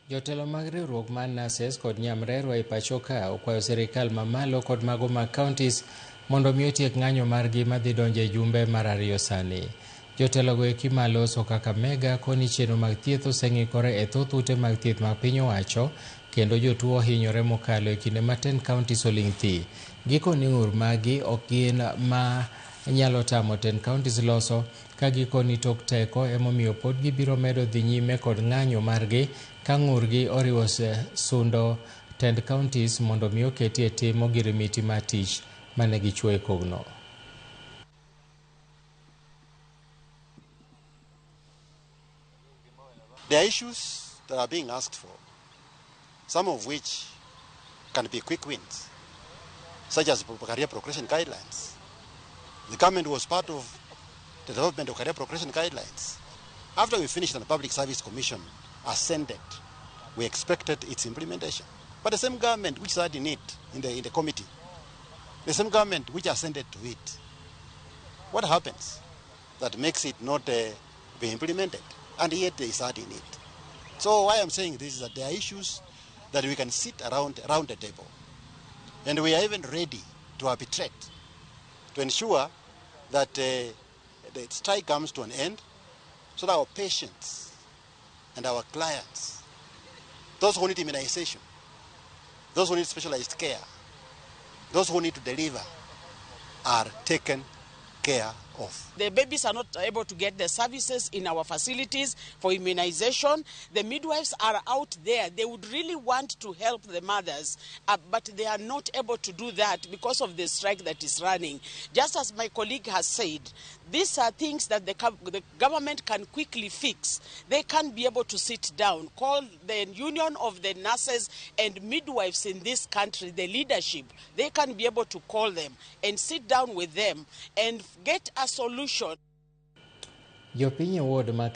Jotelo mag riwruok mar Nases kod nyamrerwa e pacho ka okwayo sirkal mamalo kod mago mag counties mondo mi otiek ng'anyo margi madhi donjo e jumbe mar ariyo sani. Jotelogo eki maloso kaka Mega koni chenro mag thieth oseng'ikore e thoth ute mag thieth mag piny owacho, kendo jotuo hinyore mokalo e kinde ma 10 counties oling' thi. Gikoni ng'ur magi ok gin ma nyalo tamo 10 counties loso, ka gikoni tok teko emomiyo pod gibiro medo dhi nyime kod ng'anyo margi ka ng'urgi oriwo sundo 10 counties mondo mi oketi e tim ogirimiti mar tich mane gichuo e kogno. There are issues that are being asked for, some of which can be quick wins, such as career progression guidelines. The government was part of the development of career progression guidelines. After we finished and the Public Service Commission ascended, we expected its implementation. But the same government which sat in it, in the committee, the same government which ascended to it, what happens that makes it not be implemented? And yet they sat in it. So why I'm saying this is that there are issues that we can sit around the table. And we are even ready to arbitrate to ensure that the strike comes to an end so that our patients and our clients, those who need immunization, those who need specialized care, those who need to deliver, are taken care of. The babies are not able to get the services in our facilities for immunization. The midwives are out there. They would really want to help the mothers, but they are not able to do that because of the strike that is running. Just as my colleague has said, these are things that the government can quickly fix. They can't be able to sit down, call the union of the nurses and midwives in this country, the leadership. They can be able to call them and sit down with them and get a solution. Jopiny ward ma